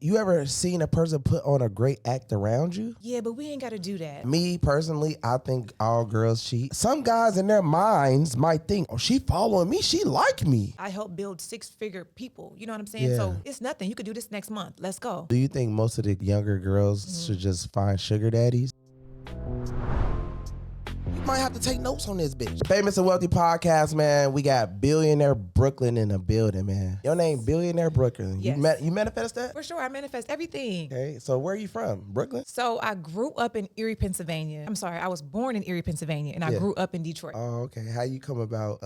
You ever seen a person put on a great act around you? Yeah, but we ain't got to do that. Me personally, I think all girls cheat. Some guys in their minds might think, oh, she following me, she like me. I help build six-figure people. You know what I'm saying? Yeah. So it's nothing. You could do this next month. Let's go. Do you think most of the younger girls should just find sugar daddies? You might have to take notes on this bitch. Famous and Wealthy Podcast, man. We got Billionaire Brooklyn in the building, man. Your name, Billionaire Brooklyn. Yes. You manifest that? For sure, I manifest everything. Okay, so where are you from? Brooklyn? So I grew up in Erie, Pennsylvania. I'm sorry, I was born in Erie, Pennsylvania, and I grew up in Detroit. Oh, okay. How you come about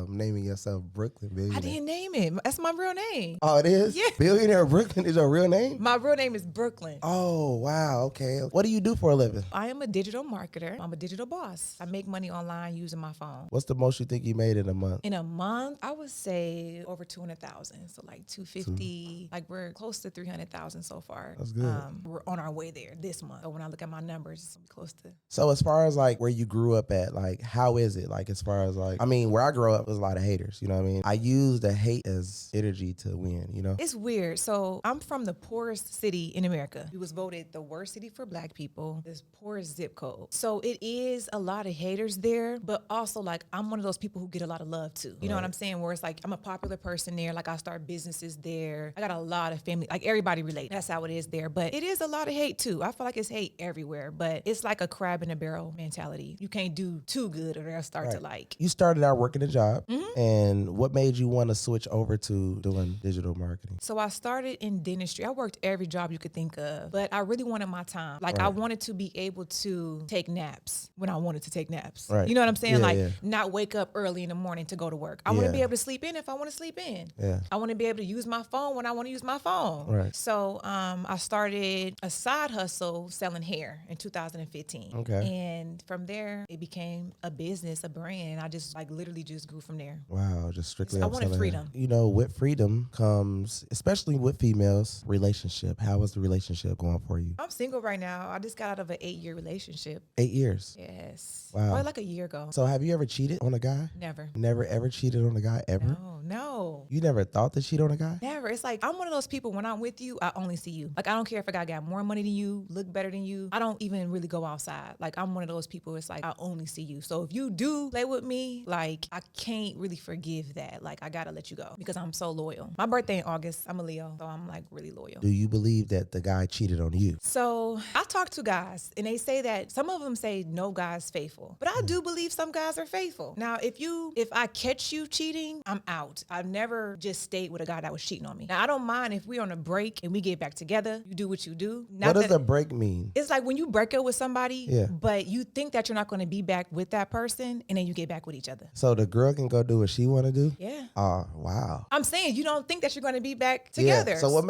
naming yourself Brooklyn Billionaire? I didn't name it. That's my real name. Oh, it is? Yeah. Billionaire Brooklyn is your real name? My real name is Brooklyn. Oh, wow. Okay. What do you do for a living? I am a digital marketer. I'm a digital boss. I make money online using my phone. What's the most you think you made in a month? In a month, I would say over 200,000. So like 250, like we're close to 300,000 so far. That's good. We're on our way there this month. So when I look at my numbers, it's close to. So as far as like where you grew up at, like how is it? Like as far as like, I mean, where I grew up was a lot of haters, you know what I mean? I use the hate as energy to win, you know? It's weird. So I'm from the poorest city in America. It was voted the worst city for Black people, this poorest zip code. So it is a lot of haters there, but also like I'm one of those people who get a lot of love too. You know what I'm saying? Where it's like I'm a popular person there. Like I start businesses there. I got a lot of family. Like everybody relate. That's how it is there. But it is a lot of hate too. I feel like it's hate everywhere. But it's like a crab in a barrel mentality. You can't do too good or they'll start to like. You started out working a job, and what made you want to switch over to doing digital marketing? So I started in dentistry. I worked every job you could think of, but I really wanted my time. Like I wanted to be able to take naps when I wanted to take naps. Right. You know what I'm saying? Yeah, Not wake up early in the morning to go to work. I want to be able to sleep in if I want to sleep in. Yeah. I want to be able to use my phone when I want to use my phone. Right. So I started a side hustle selling hair in 2015. Okay. And from there, it became a business, a brand. I just like literally just grew from there. Wow, just strictly I off wanted selling freedom. hair. You know, with freedom comes, especially with females, relationship. How was the relationship going for you? I'm single right now. I just got out of an 8-year relationship. 8 years. Yes. Wow. Probably like a year ago. So have you ever cheated on a guy? Never. Never ever cheated on a guy ever? No. You never thought to cheat on a guy? Never. It's like I'm one of those people when I'm with you, I only see you. Like I don't care if a guy got more money than you, look better than you. I don't even really go outside. Like I'm one of those people, it's like I only see you. So if you do play with me, like I can't really forgive that. Like I gotta let you go because I'm so loyal. My birthday in August, I'm a Leo, so I'm like really loyal. Do you believe that the guy cheated on you? So I talk to guys and they say that some of them say no guy's faithful, but I do believe some guys are faithful. Now, if I catch you cheating, I'm out. I've never just stayed with a guy that was cheating on me. Now I don't mind if we're on a break and we get back together. You do what you do. What does a break mean? It's like when you break up with somebody, Yeah. but you think that you're not going to be back with that person, and then you get back with each other. So the girl can go do what she want to do? Yeah. Oh, wow. I'm saying you don't think that you're going to be back together. Yeah. So what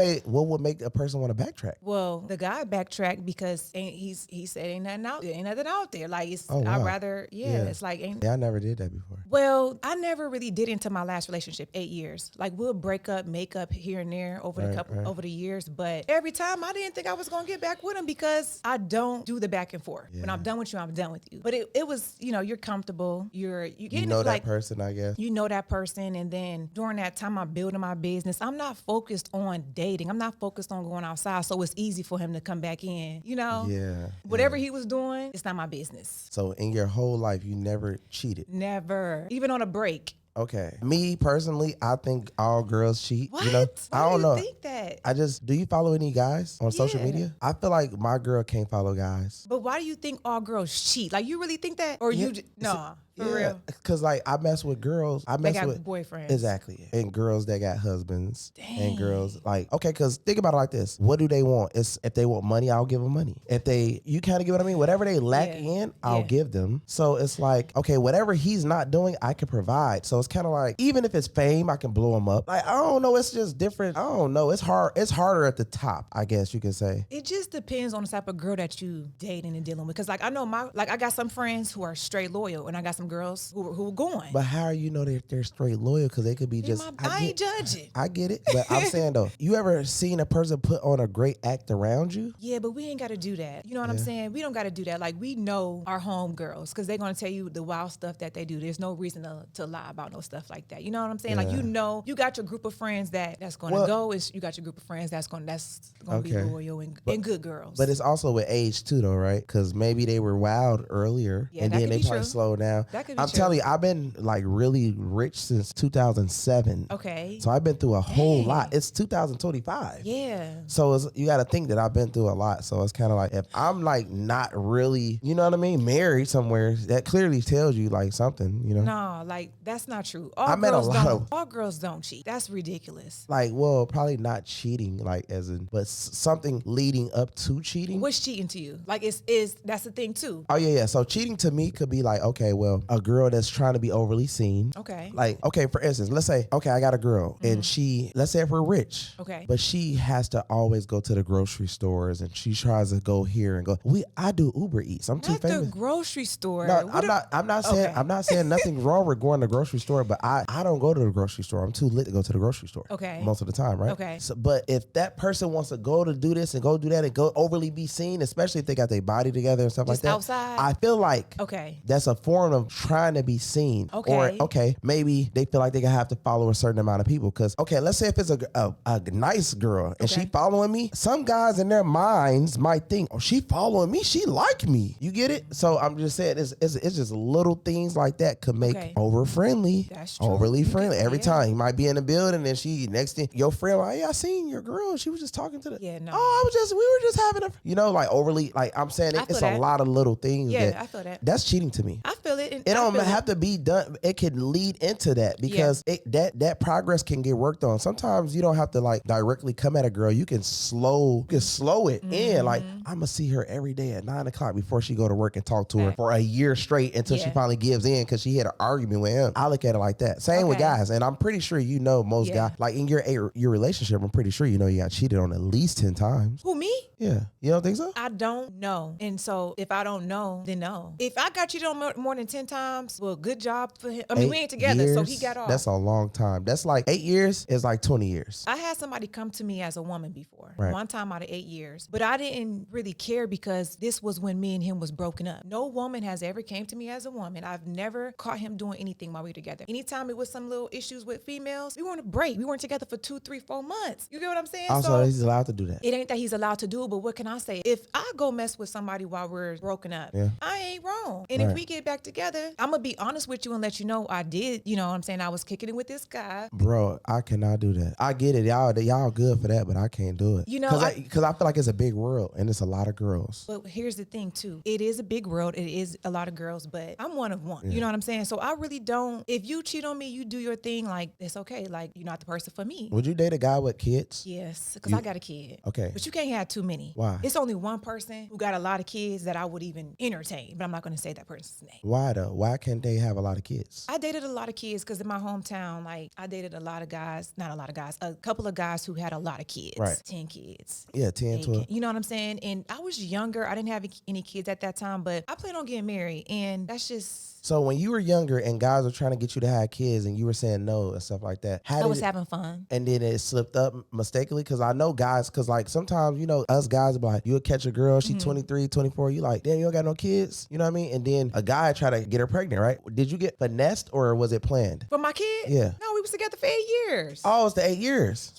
would make a person want to backtrack? Well, the guy backtracked because he said ain't nothing out there. Like it's Oh, wow. I'd rather it's like ain't. Yeah, I never did that before. Well, I never really did into my last relationship, 8 years. Like we'll break up, make up here and there over the years, but every time I didn't think I was gonna get back with him because I don't do the back and forth. When I'm done with you, I'm done with you. But it was, you're comfortable. You know that person, I guess. You know that person, and then during that time I'm building my business. I'm not focused on dating. I'm not focused on going outside, so it's easy for him to come back in. Yeah. Whatever he was doing, it's not my business. So in your whole life, you never cheated? Never, even on a break. Okay. Me personally, I think all girls cheat. What? You know? I don't know. You think that? Do you follow any guys on social media? I feel like my girl can't follow guys. But why do you think all girls cheat? Like you really think that? Or no, for real? Because like I mess with girls. I mess with boyfriends. Exactly. And girls that got husbands. Dang. And girls like, okay, because think about it like this. What do they want? It's if they want money, I'll give them money. You kind of get what I mean? Whatever they lack in, I'll give them. So it's like, okay, whatever he's not doing, I can provide. So it's kind of like, even if it's fame, I can blow him up. Like, I don't know. It's just different. I don't know. It's hard. It's harder at the top, I guess you could say. It just depends on the type of girl that you dating and dealing with. Because like I know I got some friends who are straight loyal, and I got some girls who are going. But how you know that they're straight loyal? Because they could be just. I ain't judging. I get it, but I'm saying though, you ever seen a person put on a great act around you? Yeah, but we ain't got to do that. You know what I'm saying? We don't got to do that. Like we know our home girls because they're gonna tell you the wild stuff that they do. There's no reason to lie about no stuff like that. You know what I'm saying? Like, you know, you got your group of friends that's going to go. You got your group of friends that's going to be loyal and good girls. But it's also with age too, though, right? Because maybe they were wild earlier, and then they probably slowed down. That could be I'm true. telling you, I've been like really rich since 2007. Okay. So I've been through a whole lot. It's 2025. Yeah. So you got to think that I've been through a lot. So it's kind of like, if I'm like not really, you know what I mean, married somewhere, that clearly tells you like something, you know? No, like that's not true. All girls don't cheat. That's ridiculous. Like, well, probably not cheating, like as in, but something leading up to cheating. What's cheating to you? Like, that's the thing too. Oh yeah. So cheating to me could be like, okay, well, a girl that's trying to be overly seen. Okay. Like, okay, for instance, let's say, okay, I got a girl and let's say if we're rich. Okay. But she has to always go to the grocery stores and she tries to go here and go. I do Uber Eats. I'm too famous. The grocery store. No, I'm not saying nothing wrong with going to the grocery store, but I don't go to the grocery store. I'm too lit to go to the grocery store. Okay. Most of the time, right? Okay. So, but if that person wants to go to do this and go do that and go overly be seen, especially if they got their body together and stuff Just like that. outside? I feel like that's a form of trying to be seen. Okay. Or maybe they feel like they have to follow a certain amount of people. Because let's say if it's a nice girl and she following me, some guys in their minds might think, oh, she following me, she like me. You get it? So I'm just saying it's just little things like that could make over friendly. That's true. Overly friendly. Every time you might be in the building and next thing your friend like, hey, I seen your girl. She was just talking to the we were just having we were like overly, like I'm saying it's a lot of little things. Yeah, I feel that. That's cheating to me. I feel it. It don't have to be done. It can lead into that because that progress can get worked on. Sometimes you don't have to like directly come at a girl. You can slow it in. Like, I'm gonna see her every day at 9:00 before she go to work and talk to her for a year straight until she finally gives in because she had an argument with him. I look at it like that. Same with guys, and I'm pretty sure most guys, like in your relationship, I'm pretty sure you got cheated on at least 10 times. Who, me? Yeah, you don't think so? I don't know, and so if I don't know, then no. If I got cheated on more than 10 times, well, good job for him. I mean, we ain't together, so he got off. That's a long time. That's like 8 years is like 20 years. I had somebody come to me as a woman before, right. One time out of 8 years, but I didn't really care because this was when me and him was broken up. No woman has ever came to me as a woman. I've never caught him doing anything while we were together. Anytime it was some little issues with females, we were on a break. We weren't together for 2, 3, 4 months. You get what I'm saying? Also, he's allowed to do that. It ain't that he's allowed to do it, but what can I say? If I go mess with somebody while we're broken up, I ain't wrong. And if we get back together, I'm going to be honest with you and let you know I did, you know what I'm saying? I was kicking it with this guy. Bro, I cannot do that. I get it. Y'all good for that, but I can't do it. You know, because I feel like it's a big world and it's a lot of girls. But here's the thing too. It is a big world. It is a lot of girls, but I'm one of one. You know what I'm saying? So I really don't, if you cheat on me, you do your thing, like it's okay. Like you're not the person for me. Would you date a guy with kids? Yes, because I got a kid. Okay. But you can't have too many. Why? It's only one person who got a lot of kids that I would even entertain, but I'm not going to say that person's name. Why though? Why can't they have a lot of kids? I dated a lot of kids because in my hometown, like I dated a couple of guys who had a lot of kids. Right. 10 kids. Yeah, 10, 12. You know what I'm saying? And I was younger. I didn't have any kids at that time, but I planned on getting married. And that's just... So when you were younger and guys were trying to get you to have kids and you were saying no and stuff like that, I was having fun. And then it slipped up mistakenly? Because I know guys, because like sometimes, you know, us guys be like, you'll catch a girl, she's 23, 24, you like, damn, you don't got no kids? You know what I mean? And then a guy try to get her pregnant, right? Did you get finessed or was it planned? For my kid? Yeah. No, we was together for 8 years. Oh, it's the 8 years?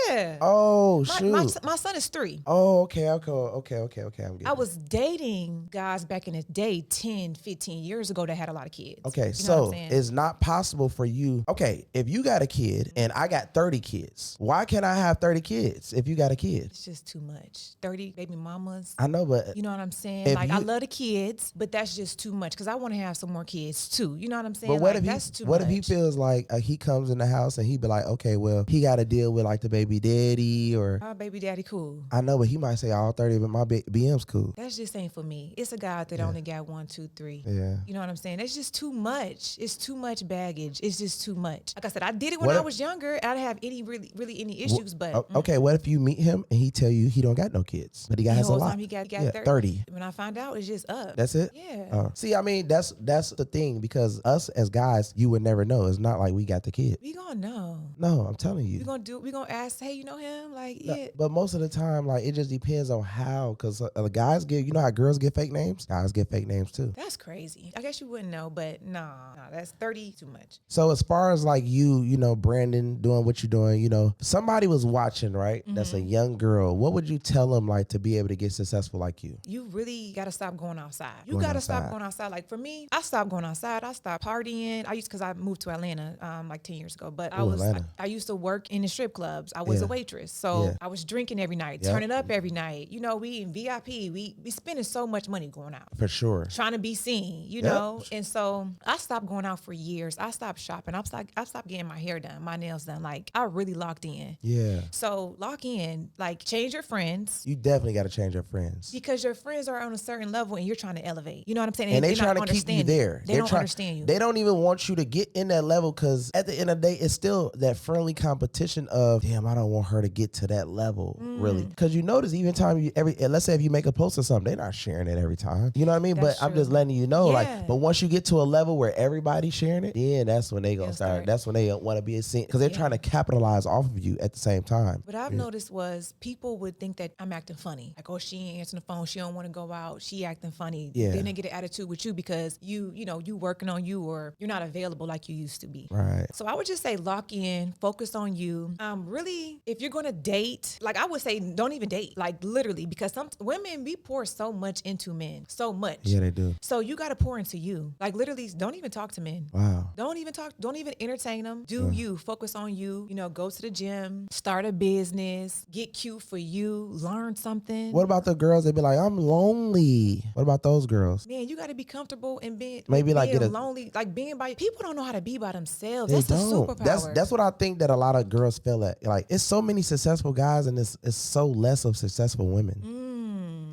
Yeah. Oh, shoot. My son is 3. Oh, okay. I'm getting I was dating guys back in the day 10, 15 years ago that had a lot of kids. Okay, so it's not possible for you. Okay, if you got a kid and I got 30 kids, why can't I have 30 kids if you got a kid? It's just too much. 30 baby mamas. I know, but... You know what I'm saying? Like, I love the kids, but that's just too much because I want to have some more kids too. You know what I'm saying? But what like, if he feels like he comes in the house and he be like, okay, well, he got to deal with like the baby daddy or... My baby daddy cool. I know, but he might say all 30, but my BM's cool. That just ain't for me. It's a guy that only got 1, 2, 3. Yeah. You know what I'm saying? It's just too much. It's too much baggage. It's just too much. Like I said, I did it when I was younger. I didn't have any really any issues. But okay, what if you meet him and he tell you he don't got no kids, but he has a lot? He got 30. When I find out, it's just up. That's it. Yeah. See, I mean, that's the thing because us as guys, you would never know. It's not like we got the kid. We gonna know. No, I'm telling you. We gonna ask, hey, you know him? Like, No, yeah. but most of the time, like, it just depends on how, because guys get, you know how girls get fake names? Guys get fake names too. That's crazy. I guess you wouldn't know, but nah, that's 30 too much. So as far as like you know, Brandon, doing what you're doing, you know, somebody was watching, right? That's a young girl. What would you tell them like to be able to get successful like you? You really got to stop going outside. You Going got to outside. stop going outside. Like for me, I stopped going outside. I stopped partying. Because I moved to Atlanta like 10 years ago. But Atlanta. I used to work in the strip clubs. I was Yeah. a waitress. So Yeah. I was drinking every night, Yep. turning up every night. You know, we in VIP. We spending so much money going out. For sure. Trying to be seen, you Yep. know? And so I stopped going out for years. I stopped shopping. I stopped getting my hair done, my nails done. Like I really locked in. Yeah. So lock in, like change your friends. You definitely got to change your friends. Because your friends are on a certain level and you're trying to elevate. You know what I'm saying? And they they're trying not to keep you understanding. there. They don't understand you. They don't even want you to get in that level because at the end of the day, it's still that friendly competition of, damn, I don't want her to get to that level, really. Because you notice even time let's say if you make a post or something, they're not sharing it every time. You know what I mean? That's but I'm true. just letting you know, Yeah. like, but once you get to a level where everybody's sharing it, then that's when they gonna They'll start. start. That's when they want to be seen because they're Yeah. trying to capitalize off of you at the same time. What I've noticed was people would think that I'm acting funny. Like, oh, she ain't answering the phone. She don't want to go out. She acting funny. Yeah. Then they get an attitude with you because you working on you or you're not available like you used to be. Right. So I would just say lock in, focus on you. Really, if you're gonna date, like I would say, don't even date. Like literally, because some women we pour so much into men, so much. Yeah, they do. So you got to pour into you. Like literally, don't even talk to men. Wow. Don't even talk. Don't even entertain them. Do you focus on you? You know, go to the gym, start a business, get cute for you, learn something. What about the girls that be like, I'm lonely? What about those girls? Man, you got to be comfortable and being Maybe like being get a- lonely, like being by people don't know how to be by themselves. They That's don't. the superpower. That's what I think that a lot of girls feel at. Like, it's so many successful guys and it's so less of successful women.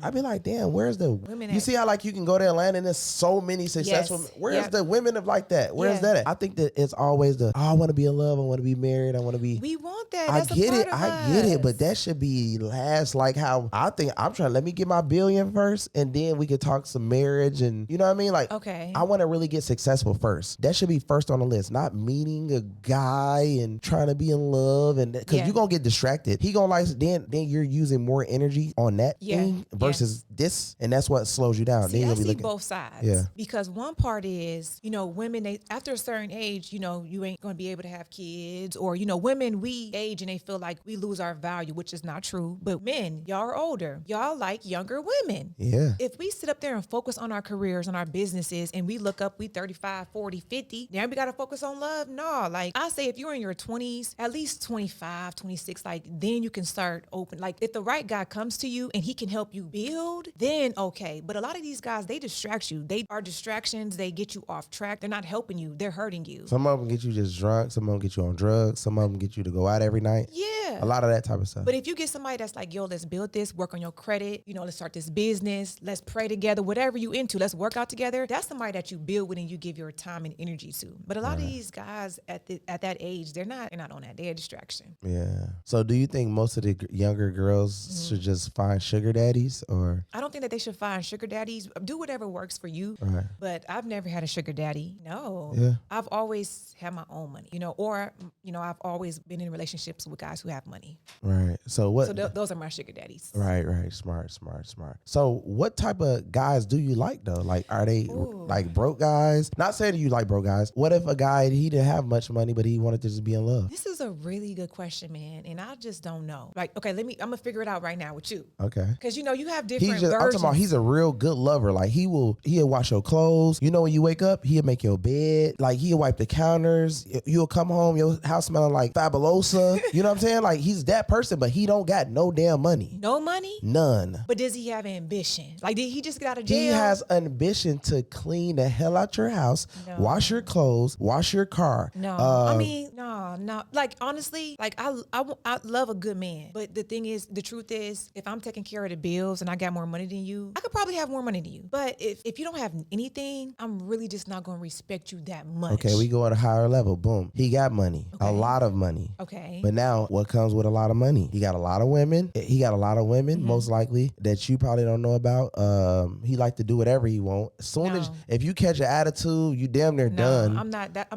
I be like, damn, where's the Women you at- see how like you can go to Atlanta and there's so many successful Yes. where's Yep. the women of like that? Where's Yeah. that at? I think that it's always the I want to be in love, I want to be married, I want to be we want that. I That's get a it, part of I get it, but us. that should be last. Like how I think I'm trying. Let me get my billion first, and then we could talk some marriage, and you know what I mean. Like, Okay. I want to really get successful first. That should be first on the list, not meeting a guy and trying to be in love, and because Yeah. you're gonna get distracted. He gonna like then you're using more energy on that Yeah. thing Yeah. versus this, and that's what slows you down. See, then I you'll be see looking. both sides. Yeah. Because one part is, women, they after a certain age, you ain't going to be able to have kids. Or, women, we age and they feel like we lose our value, which is not true. But men, y'all are older. Y'all like younger women. Yeah. If we sit up there and focus on our careers, on our businesses, and we look up, we 35, 40, 50, now we got to focus on love. No, like I say, if you're in your 20s, at least 25, 26, like then you can start open. Like if the right guy comes to you and he can help you build, then okay. But a lot of these guys, they distract you. They are distractions. They get you off track. They're not helping you. They're hurting you. Some of them get you just drunk. Some of them get you on drugs. Some of them get you to go out every night. Yeah. A lot of that type of stuff. But if you get somebody that's like, yo, let's build this, work on your credit, let's start this business, let's pray together, whatever you into, let's work out together. That's somebody that you build with and you give your time and energy to. But a lot of these guys at that age, they're not on that. They're a distraction. Yeah. So do you think most of the younger girls should just find sugar daddies or? I don't think that they should find sugar daddies. Do whatever works for you. Right. But I've never had a sugar daddy. No. Yeah. I've always had my own money, or I've always been in relationships with guys who have money. Right. So what? So those are my sugar daddies. Right. Smart. So what type of guys do you like though? Like, are they like broke guys? Not saying that you like broke guys. What if a guy, he didn't have much money, but he wanted to just be in love? This is a really good question, man. And I just don't know. Like, okay, I'm going to figure it out right now with you. Okay. Because, you have different I'm talking versions. about he's a real good lover. Like he'll wash your clothes. When you wake up, he'll make your bed. Like he'll wipe the counters. You'll come home, your house smelling like Fabulosa. You know what I'm saying? Like he's that person, but he don't got no damn money. No money? None. But does he have ambition? Like, did he just get out of jail? He has ambition to clean the hell out your house, wash your clothes, wash your car. No, no. Like, honestly, like I love a good man. But the truth is, if I'm taking care of the bills and and I got more money than you, I could probably have more money than you. But if you don't have anything, I'm really just not going to respect you that much. Okay, we go at a higher level. Boom. He got money, a lot of money. Okay. But now what comes with a lot of money? He got a lot of women. He got a lot of women, most likely, that you probably don't know about. He like to do whatever he want. As soon as, if you catch an attitude, you damn near done. I'm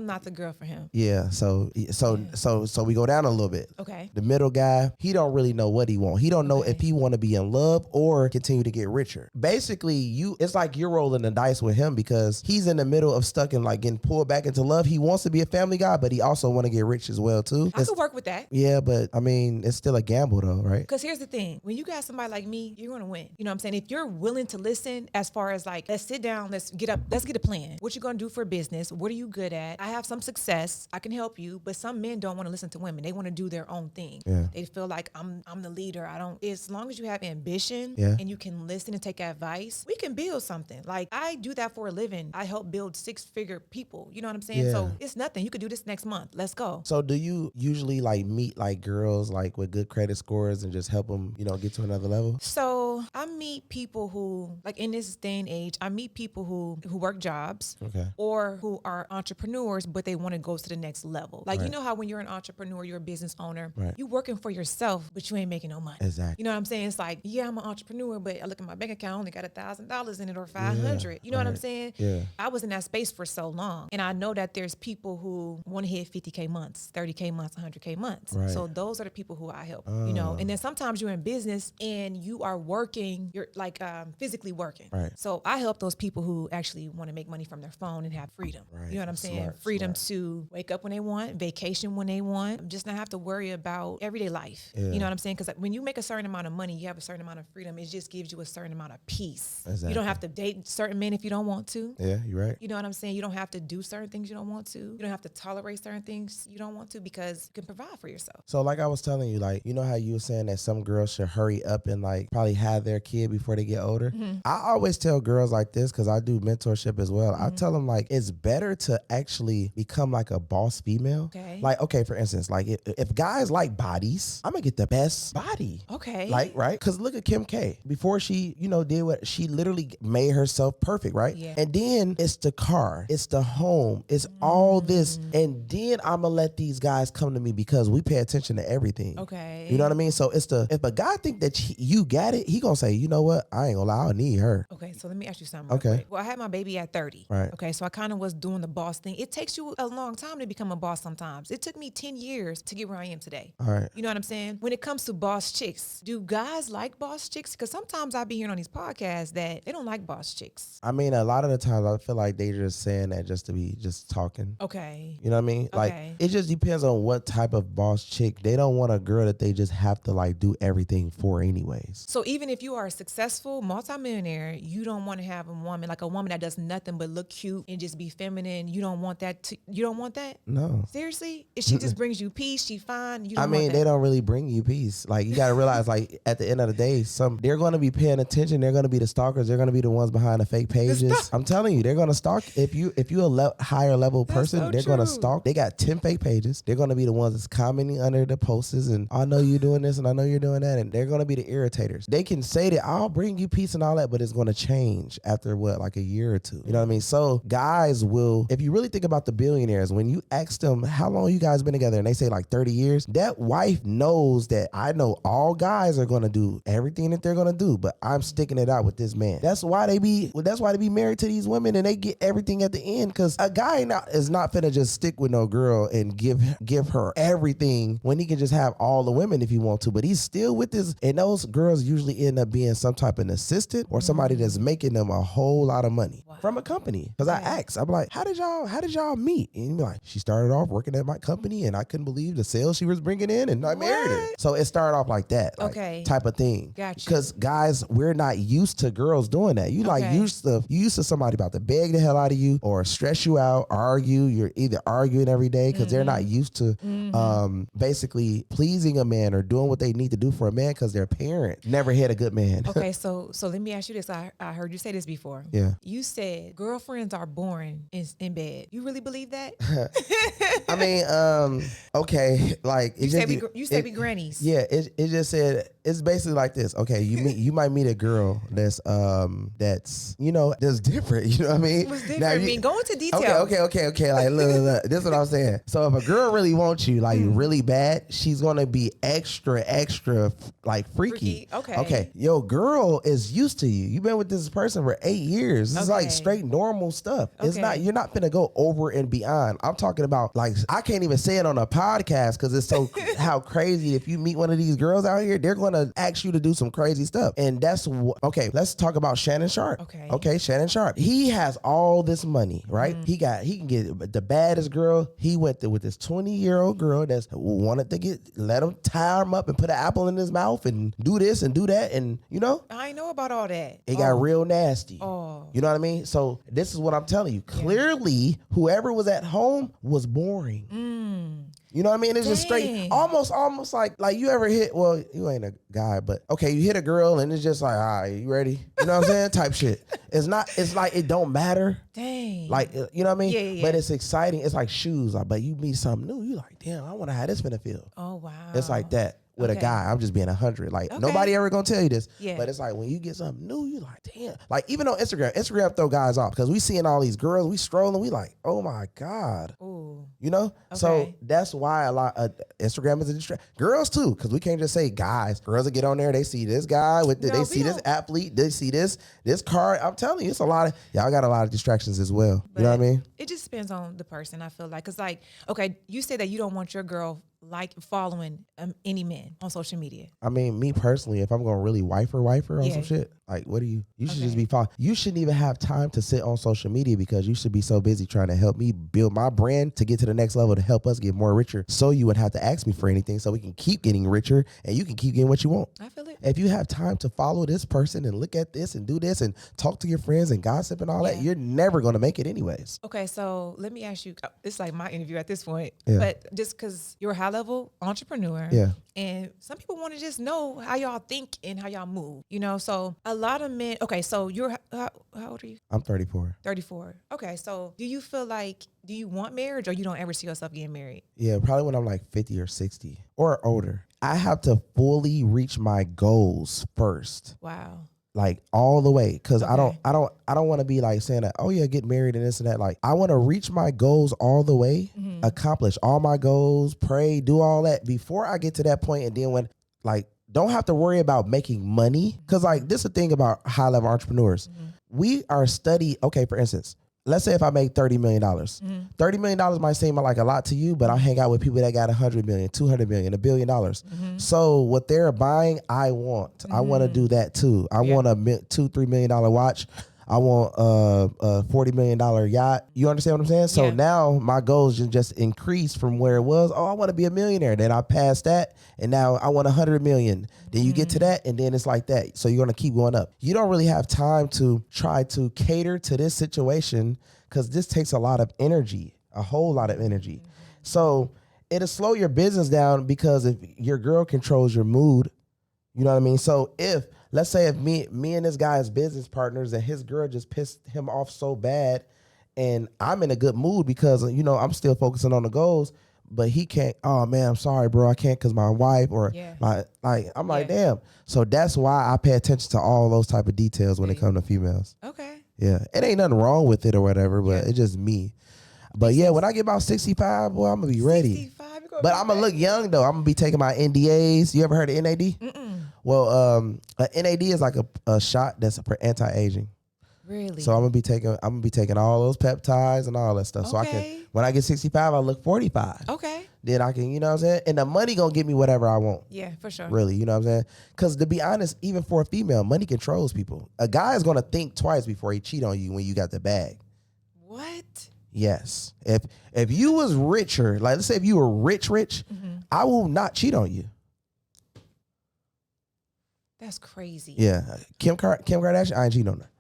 not the girl for him. Yeah. So we go down a little bit. Okay. The middle guy, he don't really know what he want. He don't know if he want to be in love or continue to get richer. Basically, it's like you're rolling the dice with him because he's in the middle of stuck in like getting pulled back into love. He wants to be a family guy, but he also want to get rich as well too. I could work with that. Yeah, but I mean, it's still a gamble though, right? Because here's the thing. When you got somebody like me, you're going to win. You know what I'm saying? If you're willing to listen as far as like, let's sit down, let's get a plan. What you going to do for business? What are you good at? I have some success. I can help you. But some men don't want to listen to women. They want to do their own thing. Yeah. They feel like I'm the leader. As long as you have ambition and you can listen and take advice, we can build something. Like I do that for a living. I help build 6-figure people. You know what I'm saying? Yeah. So it's nothing. You could do this next month. Let's go. So do you usually like meet like girls like with good credit scores and just help them, get to another level? So I meet people who, like in this day and age, I meet people who work jobs or who are entrepreneurs, but they want to go to the next level. Like, you know how when you're an entrepreneur, you're a business owner, you're working for yourself, but you ain't making no money. Exactly. You know what I'm saying? It's like, yeah, I'm an entrepreneur, but I look at my bank account, I only got $1,000 in it or $500. You know what I'm saying? Yeah. I was in that space for so long. And I know that there's people who want to hit 50K months, 30K months, 100K months. Right. So those are the people who I help, and then sometimes you're in business and you are working, you're like physically working. Right. So I help those people who actually want to make money from their phone and have freedom. Right. You know what I'm saying? Freedom to wake up when they want, vacation when they want, just not have to worry about everyday life. Yeah. You know what I'm saying? Because when you make a certain amount of money, you have a certain amount of freedom. It just gives you a certain amount of peace. Exactly. You don't have to date certain men if you don't want to. Yeah, you're right. You know what I'm saying? You don't have to do certain things you don't want to. You don't have to tolerate certain things you don't want to because you can provide for yourself. So like I was telling you, like, you know how you were saying that some girls should hurry up and like probably have their kid before they get older? Mm-hmm. I always tell girls like this because I do mentorship as well. Mm-hmm. I tell them like it's better to actually become like a boss female. Okay. Like, okay, for instance, like if guys like bodies, I'm gonna get the best body. Okay. Like, right? Because look at Kim K. Before she, did what she literally made herself perfect, right? Yeah. And then it's the car, it's the home, it's all this. And then I'm gonna let these guys come to me because we pay attention to everything. Okay. You know what I mean? So if a guy think that you got it, he gonna say, you know what? I ain't gonna lie, I need her. Okay, so let me ask you something. Okay. Quick. Well, I had my baby at 30. Right. Okay, so I kind of was doing the boss thing. It takes you a long time to become a boss sometimes. It took me 10 years to get where I am today. All right. You know what I'm saying? When it comes to boss chicks, do guys like boss chicks? Because sometimes I be hearing on these podcasts that they don't like boss chicks. I mean, a lot of the times I feel like they just saying that just to be just talking. Okay. You know what I mean? Like, it just depends on what type of boss chick. They don't want a girl that they just have to like do everything for anyways. So even if you are a successful multimillionaire, you don't want to have a woman that does nothing but look cute and just be feminine. You don't want that. You don't want that? No. Seriously? If she just brings you peace, she fine. You don't I mean, want that. They don't really bring you peace. Like, you got to realize, like, at the end of the day, they're going to be paying attention. They're going to be the stalkers. They're going to be the ones behind the fake pages. I'm telling you, they're going to stalk. If you a higher level person, they're going to stalk. They got 10 fake pages. They're going to be the ones that's commenting under the posts and I know you're doing this and I know you're doing that. And they're going to be the irritators. They can say that I'll bring you peace and all that, but it's going to change after like a year or two. You know what I mean? So guys will, if you really think about the billionaires, when you ask them how long you guys been together and they say like 30 years, that wife knows that I know all guys are going to do everything that they're going to do, but I'm sticking it out with this man. That's why they be married to these women and they get everything at the end, because a guy is not finna just stick with no girl and give her everything when he can just have all the women if he want to, but he's still with this. And those girls usually end up being some type of assistant or somebody that's making them a whole lot of money from a company. Because I asked, I'm like, how did y'all meet? And he's like, she started off working at my company and I couldn't believe the sales she was bringing in and I married her. So it started off like that, type of thing. Gotcha. Because guys, we're not used to girls doing that. You used to somebody about to beg the hell out of you or stress you out, argue. You're either arguing every day because they're not used to basically pleasing a man or doing what they need to do for a man because their parent never had a good man. Okay, so let me ask you this. I heard you say this before. Yeah. You said girlfriends are boring in bed. You really believe that? I mean, okay, like you said we grannies. Yeah, it just said it's basically like this. Okay, you might meet a girl that's that's different. You know what I mean? What's different? Go into detail. Okay. Like look, this is what I'm saying. So if a girl really wants you, like really bad, she's gonna be extra like freaky. Okay. Your girl is used to you. You've been with this person for 8 years. It's like straight normal stuff. It's not. You're not gonna go over and beyond. I'm talking about like I can't even say it on a podcast because it's so how crazy. If you meet one of these girls out here, they're gonna ask you to do some crazy stuff. And that's okay. Let's talk about Shannon Sharp. Okay, Shannon Sharp. He has all this money, right? He can get the baddest girl. He went there with this 20-year-old girl that's wanted to let him tie him up and put an apple in his mouth and do this and do that, and I know about all that. It got real nasty. You know what I mean? So this is what I'm telling you. Clearly, whoever was at home was boring. You know what I mean? It's just straight, almost like you ever hit, well, you ain't a guy, but okay, you hit a girl and it's just like, all right, you ready? You know what I'm saying? Type shit. It's like it don't matter. Dang. Like, you know what I mean? Yeah. But it's exciting. It's like shoes. But you meet something new, you like, damn, I wonder how this finna feel. Oh, wow. It's like that. With a guy, I'm just being 100. Like nobody ever gonna tell you this, but it's like when you get something new, you like, damn. Like even on Instagram throw guys off because we seeing all these girls, we strolling, we like, oh my god, ooh. So that's why a lot of Instagram is a distraction. Girls too, because we can't just say guys. Girls that get on there, they see this guy they see this athlete, they see this card. I'm telling you, it's a lot of y'all got a lot of distractions as well. But you know what I mean? It just depends on the person. I feel like, cause like, okay, you say that you don't want your girl like following any men on social media. I mean, me personally, if I'm gonna really wife her on some shit, like what do you should just be following. You shouldn't even have time to sit on social media because you should be so busy trying to help me build my brand to get to the next level to help us get more richer. So you would have to ask me for anything so we can keep getting richer and you can keep getting what you want. I feel it. If you have time to follow this person and look at this and do this and talk to your friends and gossip and all that, you're never gonna make it anyways. Okay, so let me ask you, it's like my interview at this point, but just because you're a high level entrepreneur, and some people want to just know how y'all think and how y'all move, so a lot of men, okay, so you're, how old are you? I'm 34. 34. Okay, so do you feel like, do you want marriage or you don't ever see yourself getting married? Yeah, probably when I'm like 50 or 60 or older. I have to fully reach my goals first. Wow. Like all the way. Cause I don't want to be like saying that, oh yeah, get married and this and that. Like I want to reach my goals all the way, accomplish all my goals, pray, do all that before I get to that point. And then when like, don't have to worry about making money. Cause like this is the thing about high level entrepreneurs. We are okay, for instance, let's say if I make $30 million, $30 million might seem like a lot to you, but I hang out with people that got 100 million, 200 million, $1 billion. So what they're buying, I want. I want to do that too. I want a $2-3 million watch. I want a $40 million yacht. You understand what I'm saying? So now my goals just increased from where it was. Oh, I want to be a millionaire. Then I passed that. And now I want 100 million. Then you get to that. And then it's like that. So you're going to keep going up. You don't really have time to try to cater to this situation because this takes a lot of energy, a whole lot of energy. So it'll slow your business down because if your girl controls your mood, you know what I mean? So let's say if me and this guy is business partners and his girl just pissed him off so bad and I'm in a good mood because, I'm still focusing on the goals, but he can't, oh man, I'm sorry, bro. I can't because my wife or I'm like, damn. So that's why I pay attention to all those type of details when it comes to females. Okay. Yeah. It ain't nothing wrong with it or whatever, but it's just me. But when I get about 65, boy, I'm going to be ready. 65, but I'm going to look young though. I'm going to be taking my NDAs. You ever heard of NAD? Mm-mm. Well, NAD is like a shot that's for anti-aging. Really? So I'm gonna be taking all those peptides and all that stuff. Okay. So I can, when I get 65, I look 45. Okay. Then I can, you know what I'm saying? And the money gonna get me whatever I want. Yeah, for sure. Really, you know what I'm saying? Because to be honest, even for a female, money controls people. A guy is gonna think twice before he cheat on you when you got the bag. What? Yes. If you was richer, like let's say if you were rich, I will not cheat on you. That's crazy. Yeah. Kim Kardashian, I ain't cheating on her.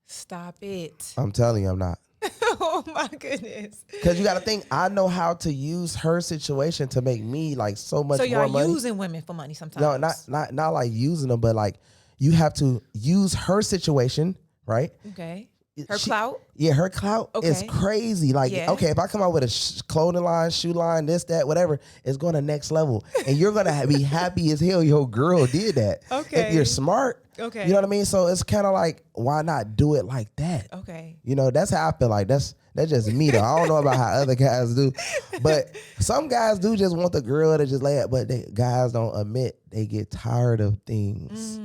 Stop it. I'm telling you, I'm not. Oh my goodness. Because you got to think, I know how to use her situation to make me like so much more money. So you're using women for money sometimes. No, not like using them, but like You have to use her situation, right? Okay. Her clout? Yeah, her clout is crazy. Like, okay, if I come out with a clothing line, shoe line, this, that, whatever, it's going to next level. And you're going to be happy as hell your girl did that. Okay. If you're smart. Okay. You know what I mean? So it's kind of like, why not do it like that? Okay. You know, that's how I feel like. That's just me, though. I don't know about how other guys do. But some guys do just want the girl to just lay it. But guys don't admit they get tired of things.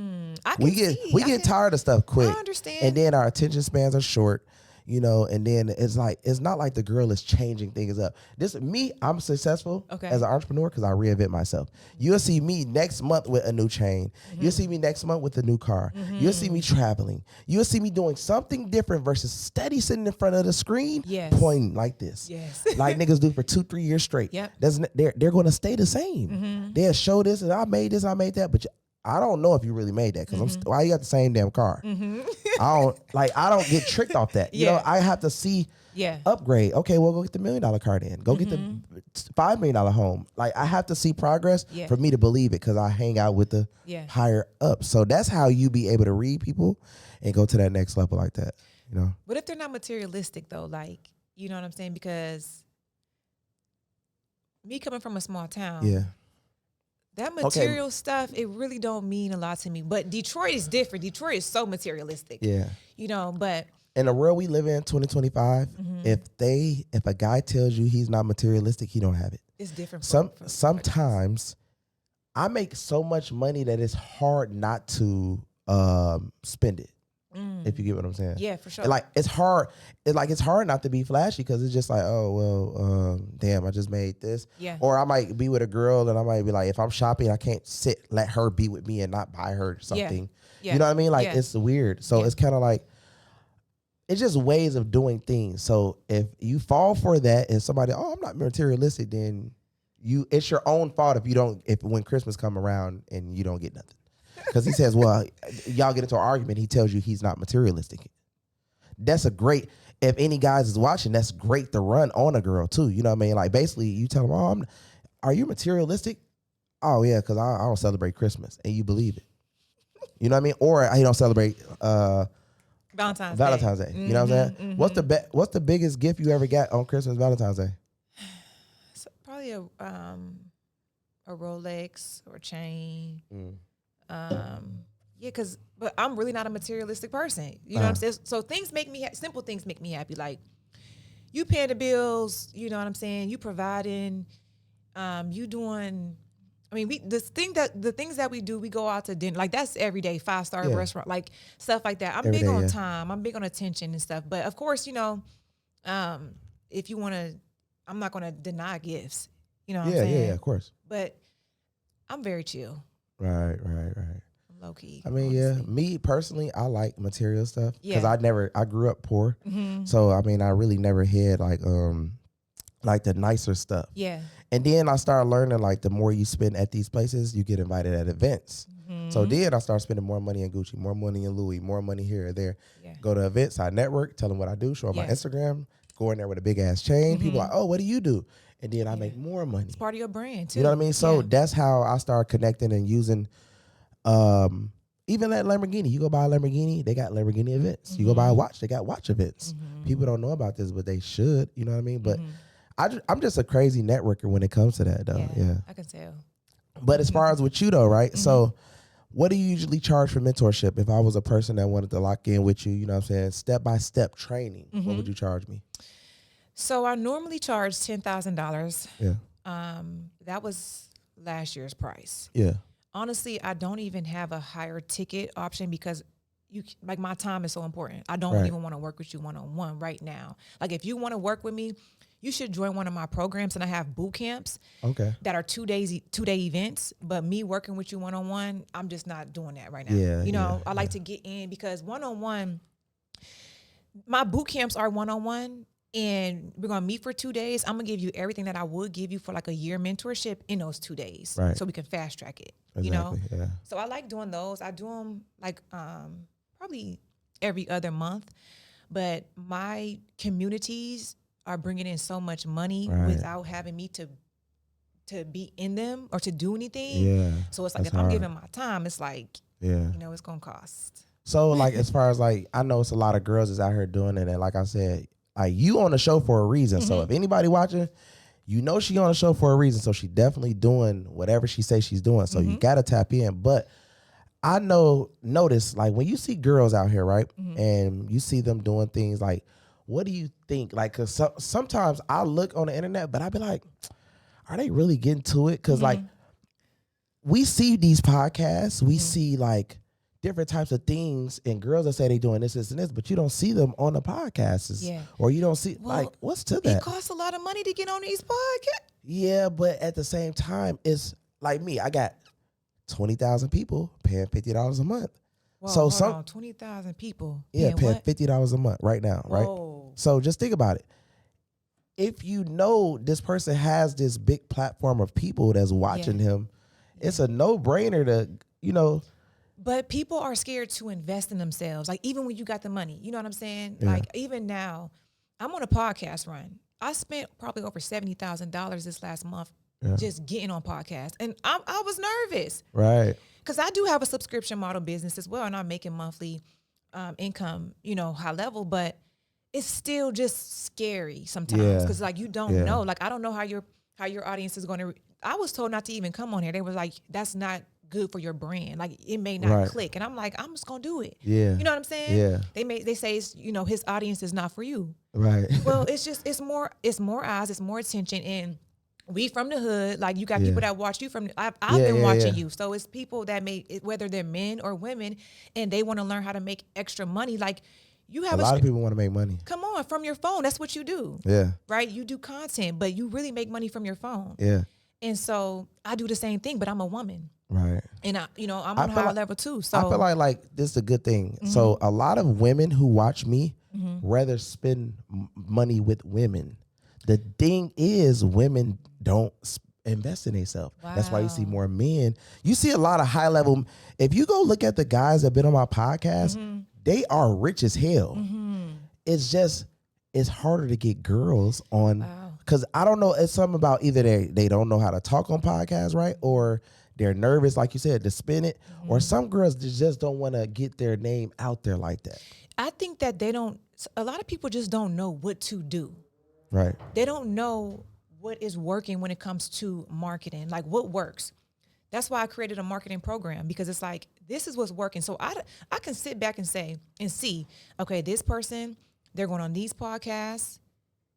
We get tired of stuff quick. I understand. And then our attention spans are short. You know, and then it's not like the girl is changing things up. I'm successful as an entrepreneur because I reinvent myself. You'll see me next month with a new chain. You'll see me next month with a new car. You'll see me traveling. You'll see me doing something different versus steady sitting in front of the screen pointing like this. Yes. Like niggas do for 2-3 years straight. Yep. They're going to stay the same. They'll show this and I made this, I made that, but I don't know if you really made that because why you got the same damn car? I don't get tricked off that. You know, I have to see upgrade. Okay, well, go get the $1 million car then. Go get the $5 million home. Like I have to see progress for me to believe it because I hang out with the higher up. So that's how you be able to read people and go to that next level like that. You know. But if they're not materialistic though, like you know what I'm saying? Because me coming from a small town, that material stuff, it really don't mean a lot to me. But Detroit is different. Detroit is so materialistic. Yeah. You know, but in the world we live in, 2025, if a guy tells you he's not materialistic, he don't have it. It's different. Sometimes I make so much money that it's hard not to spend it. If you get what I'm saying. Yeah, for sure. And like it's hard not to be flashy because it's just like, oh well, damn, I just made this. Yeah. Or I might be with a girl and I might be like, if I'm shopping, I can't let her be with me and not buy her something. Yeah. You know what I mean? Like it's weird. So it's kind of like it's just ways of doing things. So if you fall for that and somebody, I'm not materialistic, then it's your own fault if when Christmas come around and you don't get nothing. Because he says, well, y'all get into an argument. He tells you he's not materialistic. That's if any guys is watching, that's great to run on a girl too. You know what I mean? Like basically you tell them, are you materialistic? Oh yeah, because I don't celebrate Christmas. And you believe it. You know what I mean? Or he don't celebrate Valentine's Day. You know what I'm saying? What's the biggest gift you ever got on Christmas, Valentine's Day? So probably a Rolex or a chain. But I'm really not a materialistic person. You know what I'm saying? So things make me simple things make me happy. Like you paying the bills, you know what I'm saying? You providing, you doing. I mean, the things that we do, we go out to dinner. Like that's every day, 5-star restaurant, like stuff like that. I'm every big day, on time. I'm big on attention and stuff. But of course, you know, if you want to, I'm not going to deny gifts. You know what I'm saying? Yeah, of course. But I'm very chill. Right. Low key. I mean, honestly. Me personally, I like material stuff because I grew up poor. So I mean, I really never had like the nicer stuff. Yeah. And then I started learning like the more you spend at these places, you get invited at events. So then I started spending more money in Gucci, more money in Louis, more money here or there. Yeah. Go to events, I network, tell them what I do, show them my Instagram, go in there with a big ass chain. People are like, oh, what do you do? And then I make more money. It's part of your brand too. You know what I mean? So that's how I started connecting and using even that Lamborghini. You go buy a Lamborghini, they got Lamborghini events. You go buy a watch, they got watch events. People don't know about this, but they should. You know what I mean? But I'm just a crazy networker when it comes to that, though. Yeah. I can tell. But as far as with you, though, right? So what do you usually charge for mentorship? If I was a person that wanted to lock in with you, you know what I'm saying, step-by-step training, what would you charge me? So I normally charge $10,000. Yeah. That was last year's price. Yeah. Honestly, I don't even have a higher ticket option because my time is so important. I don't even want to work with you one-on-one right now. Like if you want to work with me, you should join one of my programs, and I have boot camps that are 2-day events. But me working with you one-on-one, I'm just not doing that right now. Yeah, you know, I like to get in because one-on-one, my boot camps are one-on-one. And we're going to meet for 2 days. I'm going to give you everything that I would give you for like a year mentorship in those 2 days. Right. So we can fast track it, you know? Yeah. So I like doing those. I do them like probably every other month. But my communities are bringing in so much money without having me to be in them or to do anything. Yeah. So it's like if I'm giving my time, it's like Yeah. You know, it's going to cost. So like, as far as like, I know it's a lot of girls that's out here doing it. And like I said, like you on the show for a reason. So if anybody watching, you know, she on the show for a reason. So she definitely doing whatever she says she's doing. So you got to tap in. But I notice like when you see girls out here, right? And you see them doing things like, what do you think? Like, cause sometimes I look on the internet, but I be like, are they really getting to it? Cause like we see these podcasts, we see like different types of things and girls that say they doing this, and this, but you don't see them on the podcasts. Yeah. Or you don't see like, what's to that? It costs a lot of money to get on these podcasts. Yeah, but at the same time, it's like me. I got 20,000 people paying $50 a month. Whoa, So hold on, 20,000 people. Yeah, paying what? $50 a month right now, right? Whoa. So just think about it. If you know this person has this big platform of people that's watching him, it's a no-brainer to, you know. But people are scared to invest in themselves. Like even when you got the money, you know what I'm saying? Yeah. Like even now, I'm on a podcast run. I spent probably over $70,000 this last month just getting on podcasts. And I was nervous. Right. Because I do have a subscription model business as well, and I'm making monthly income, you know, high level, but it's still just scary sometimes because like you don't know. Like I don't know how your audience is going to. I was told not to even come on here. They were like, that's not good for your brand. Like it may not click. And I'm like, I'm just gonna do it. Yeah. You know what I'm saying? Yeah. They say it's, you know, his audience is not for you. Right. Well, it's more eyes, it's more attention, and we from the hood. Like you got people that watch you from. I've been watching you, so it's people that whether they're men or women, and they want to learn how to make extra money. Like you have a lot of people want to make money. Come on, from your phone. That's what you do. Yeah. Right. You do content, but you really make money from your phone. Yeah. And so I do the same thing, but I'm a woman. Right. And I'm on a high level too. So I feel like this is a good thing. So a lot of women who watch me rather spend money with women. The thing is, women don't invest in themselves. Wow. That's why you see more men. You see a lot of high level. If you go look at the guys that been on my podcast, they are rich as hell. It's just, it's harder to get girls on. Because I don't know, it's something about either they don't know how to talk on podcasts, right? Or they're nervous, like you said, to spin it. Or some girls just don't want to get their name out there like that. I think that a lot of people just don't know what to do. Right. They don't know what is working when it comes to marketing, like what works. That's why I created a marketing program, because it's like, this is what's working. So I can sit back and say and see, okay, this person, they're going on these podcasts.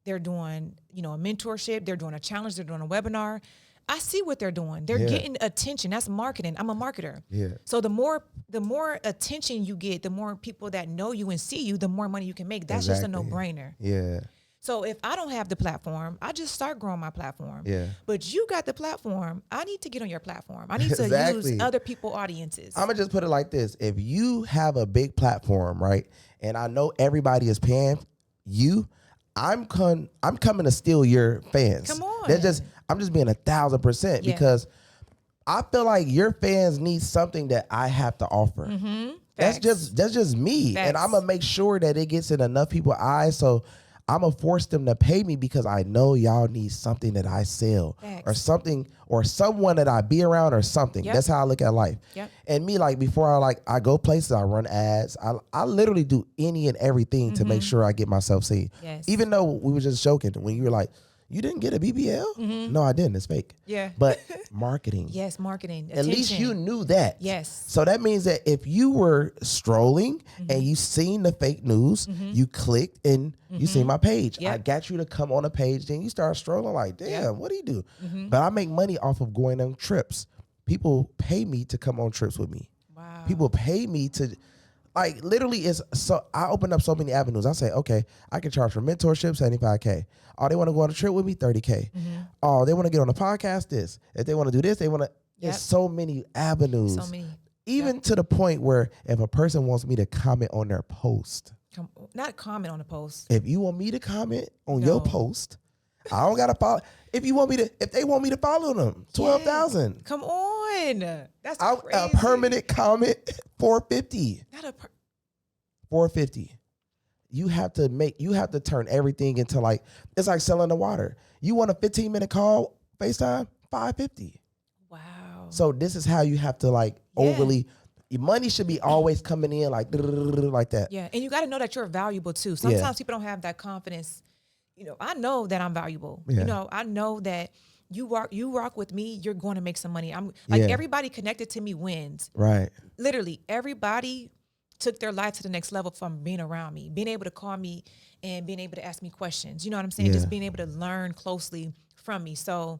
They're doing, you know, a mentorship. They're doing a challenge. They're doing a webinar. I see what they're doing. They're getting attention. That's marketing. I'm a marketer. Yeah. So the more attention you get, the more people that know you and see you, the more money you can make. That's just a no-brainer. Yeah. So if I don't have the platform, I just start growing my platform. Yeah. But you got the platform. I need to get on your platform. I need to use other people's audiences. I'm going to just put it like this. If you have a big platform, right, and I know everybody is paying you, I'm coming to steal your fans. Come on. I'm just being 1,000% because I feel like your fans need something that I have to offer. That's just me. Facts. And I'm going to make sure that it gets in enough people's eyes. So I'm going to force them to pay me because I know y'all need something that I sell. Facts. Or something, or someone that I be around or something. Yep. That's how I look at life. Yep. And me, like, before I go places, I run ads. I literally do any and everything to make sure I get myself seen. Yes. Even though we were just joking when you were like, you didn't get a BBL? No, I didn't. It's fake. Yeah. But marketing. Yes, marketing. At least you knew that. Yes. So that means that if you were strolling and you seen the fake news, you clicked and you seen my page. Yep. I got you to come on a page, then you start strolling like, damn, what do you do? But I make money off of going on trips. People pay me to come on trips with me. Wow. People pay me to... Like literally I opened up so many avenues. I say, okay, I can charge for mentorship, $75K. Oh, they want to go on a trip with me, $30K. Oh, they want to get on a podcast, this. If they want to do this, they want to, there's so many avenues. So many. Even to the point where if a person wants me to comment on their post. Not comment on the post. If you want me to comment on your post, I don't got to follow. If they want me to follow them, 12,000. Come on. That's crazy. A permanent comment, $450. Not a $450. You have to turn everything into like, it's like selling the water. You want a 15-minute call, FaceTime, $550. Wow. So this is how you have to like overly your money should be always coming in like that. Yeah, and you got to know that you're valuable too. Sometimes people don't have that confidence. You know, I know that I'm valuable. Yeah. You know, I know that you rock with me, you're going to make some money. I'm like everybody connected to me wins. Right. Literally, everybody took their life to the next level from being around me, being able to call me and being able to ask me questions. You know what I'm saying? Yeah. Just being able to learn closely from me. So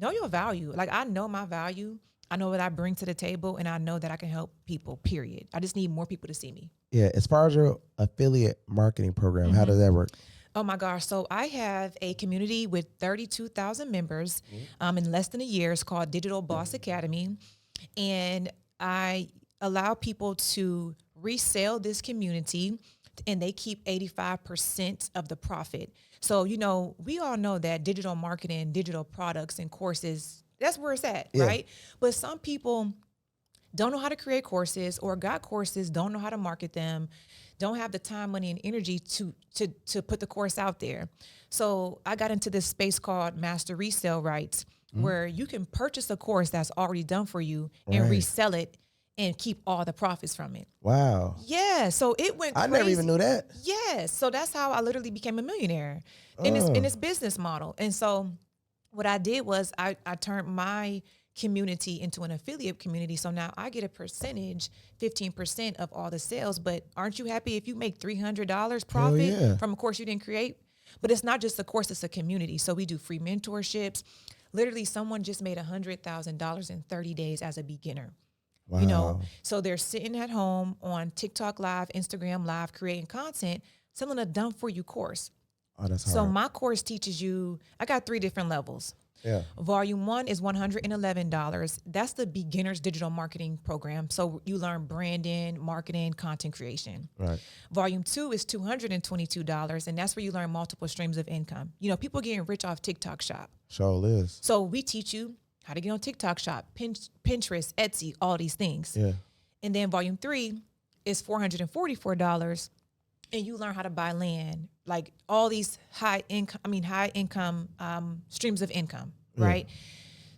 know your value. Like I know my value. I know what I bring to the table, and I know that I can help people, period. I just need more people to see me. Yeah. As far as your affiliate marketing program, how does that work? Oh my gosh. So I have a community with 32,000 members in less than a year. It's called Digital Boss Academy. And I allow people to resell this community, and they keep 85% of the profit. So, you know, we all know that digital marketing, digital products and courses, that's where it's at, right? But some people don't know how to create courses, or got courses, don't know how to market them, don't have the time, money, and energy to put the course out there. So I got into this space called master resell rights, where you can purchase a course that's already done for you and resell it and keep all the profits from it. Wow. Yeah. So it went crazy. I never even knew that. Yes. So that's how I literally became a millionaire in this business model. And so what I did was I turned my community into an affiliate community. So now I get a percentage, 15% of all the sales. But aren't you happy if you make $300 profit from a course you didn't create? But it's not just a course, it's a community. So we do free mentorships. Literally, someone just made $100,000 in 30 days as a beginner. Wow. You know, so they're sitting at home on TikTok Live, Instagram Live, creating content, selling a done for you course. Oh, that's hard. So my course teaches you, I got 3 different levels. Yeah. Volume 1 is $111. That's the beginner's digital marketing program. So you learn branding, marketing, content creation. Right. Volume 2 is $222. And that's where you learn multiple streams of income. You know, people getting rich off TikTok Shop. Sure is. So we teach you how to get on TikTok Shop, Pinterest, Etsy, all these things. Yeah. And then volume 3 is $444. And you learn how to buy land, like all these high income streams of income, right?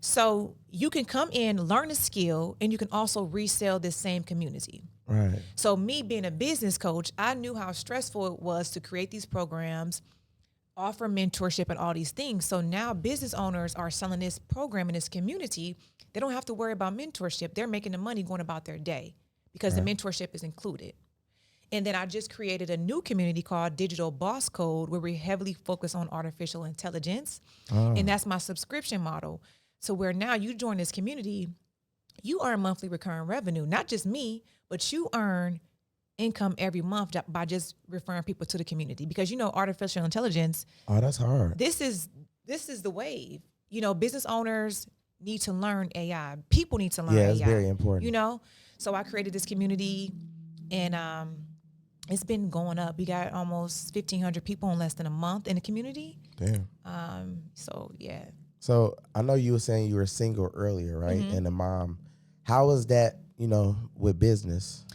So you can come in, learn a skill, and you can also resell this same community. Right. So me being a business coach, I knew how stressful it was to create these programs, offer mentorship and all these things. So now business owners are selling this program in this community. They don't have to worry about mentorship. They're making the money going about their day because the mentorship is included. And then I just created a new community called Digital Boss Code, where we heavily focus on artificial intelligence. And that's my subscription model. So where now you join this community, you earn monthly recurring revenue, not just me, but you earn income every month by just referring people to the community. Because, you know, artificial intelligence. Oh, that's hard. This is the wave. You know, business owners need to learn AI. People need to learn AI. Yeah, it's very important. You know, so I created this community, and it's been going up. We got almost 1,500 people in less than a month in the community. Damn. So yeah. So I know you were saying you were single earlier, right? And a mom. How was that, you know, with business?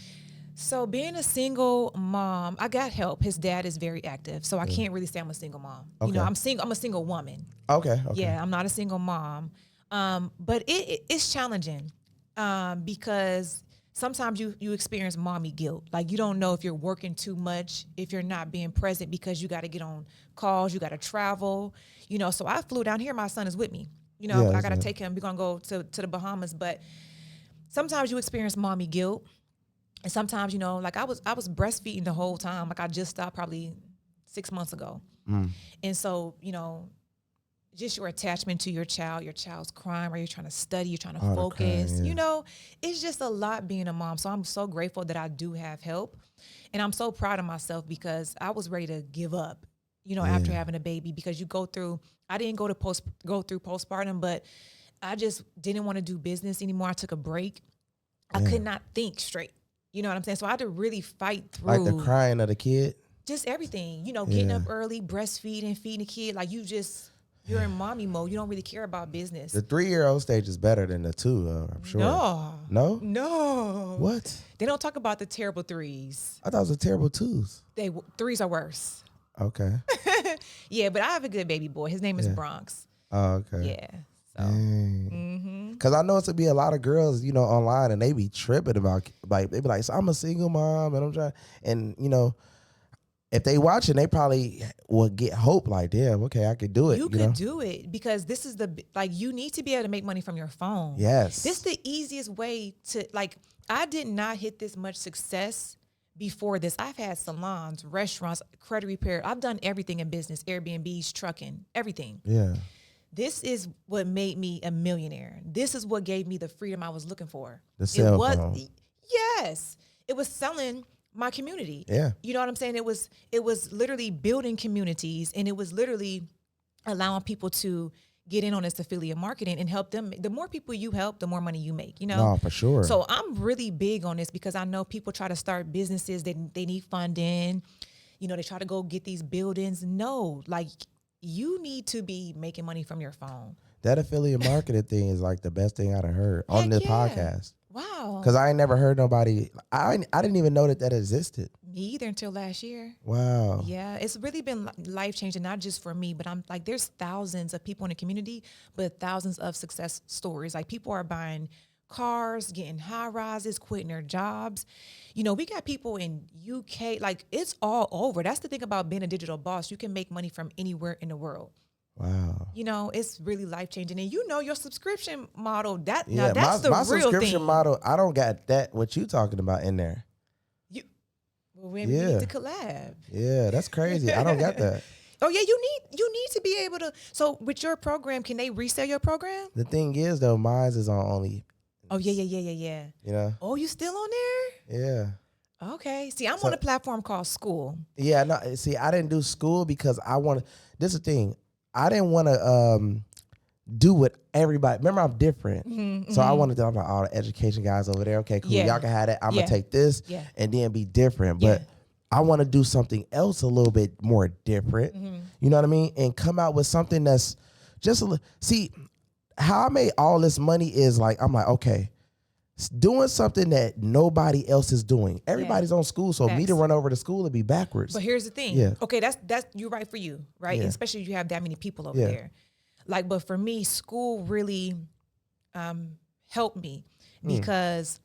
So being a single mom, I got help. His dad is very active, so I can't really say I'm a single mom. Okay. You know, I'm single. I'm a single woman. Okay. Yeah, I'm not a single mom. But it's challenging because sometimes you experience mommy guilt. Like you don't know if you're working too much, if you're not being present because you got to get on calls, you got to travel. You know, so I flew down here. My son is with me. You know, I got to take him. We're going to go to the Bahamas. But sometimes you experience mommy guilt. And sometimes, you know, like I was breastfeeding the whole time. Like I just stopped probably 6 months ago. And so, you know, just your attachment to your child's crying, or you're trying to study, you're trying to focus. Crying, You know, it's just a lot being a mom. So I'm so grateful that I do have help. And I'm so proud of myself because I was ready to give up, you know, after having a baby, because you go through, I didn't go through postpartum, but I just didn't want to do business anymore. I took a break. I could not think straight. You know what I'm saying? So I had to really fight through. Like the crying of the kid? Just everything. You know, getting up early, breastfeeding, feeding the kid. Like you're in mommy mode. You don't really care about business. The 3-year-old stage is better than the 2, I'm sure. No. No? No. What? They don't talk about the terrible 3s. I thought it was the terrible 2s. 3s are worse. Okay. Yeah, but I have a good baby boy. His name is Bronx. Oh, okay. Yeah. So, Cause I know it's to be a lot of girls, you know, online, and they be tripping about, like, they be like, so I'm a single mom, and I'm trying, and you know, if they watching, they probably will get hope, like, damn, okay, I could do it. You know? could do it, because this is you need to be able to make money from your phone. Yes. This is the easiest way to, I did not hit this much success before this. I've had salons, restaurants, credit repair. I've done everything in business, Airbnbs, trucking, everything. Yeah. This is what made me a millionaire. This is what gave me the freedom I was looking for. The cell phone. Yes. It was selling my community. Yeah. You know what I'm saying? It was literally building communities, and it was literally allowing people to get in on this affiliate marketing and help them. The more people you help, the more money you make, you know? No, for sure. So I'm really big on this, because I know people try to start businesses, they need funding. You know, they try to go get these buildings. No, like, you need to be making money from your phone. That affiliate marketing thing is like the best thing I've heard on this podcast. Wow. Because I ain't never heard nobody. I didn't even know that existed. Me either until last year. Wow. Yeah, it's really been life changing, not just for me, but I'm like, there's thousands of people in the community, but thousands of success stories. Like, people are buying cars, getting high rises, quitting their jobs. You know, we got people in UK, like, it's all over. That's the thing about being a digital boss. You can make money from anywhere in the world. Wow. You know, it's really life changing. And you know, your subscription model, that's my the real subscription thing. model, I don't got that, what you talking about in there. Well, we need to collab. Yeah, that's crazy. I don't got that. Oh yeah, you need to be able to. So with your program, can they resell your program? The thing is, though, mine is on only. Oh yeah. You know? Oh, you still on there? Yeah. Okay. See, I'm on a platform called Skool. Yeah, no, see, I didn't do Skool because I wanted, this is the thing, I didn't want to do what everybody, remember, I'm different. So I wanted to, I'm like, all the education guys over there, okay, cool, y'all can have that. I'm going to take this and then be different. But I want to do something else a little bit more different. You know what I mean? And come out with something that's just, see, how I made all this money is like, I'm like, okay, doing something that nobody else is doing. Everybody's on Skool, so me to run over to Skool would be backwards. But here's the thing. Okay, that's you're right for you, right? Especially if you have that many people over there. Like, but for me, Skool really helped me because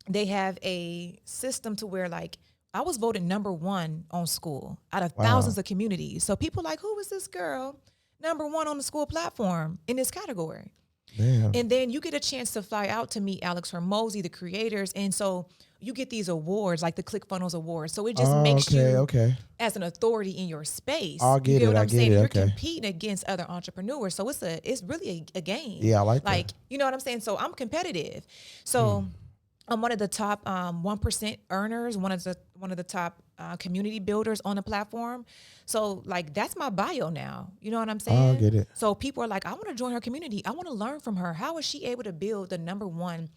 they have a system to where, like, I was voted #1 on Skool out of thousands of communities. So people like, who is this girl? #1 on the Skool platform in this category. Damn. And then you get a chance to fly out to meet Alex Hormozy, the creators. And so you get these awards, like the ClickFunnels Awards. So it just makes you as an authority in your space. I'll get you get what it. I'm saying? You're competing against other entrepreneurs. So it's really a game. Yeah, I like that. Like, you know what I'm saying? So I'm competitive. So I'm one of the top 1% earners, one of the top community builders on the platform. So, like, that's my bio now. You know what I'm saying? I get it. So people are like, I want to join her community. I want to learn from her. How is she able to build the #1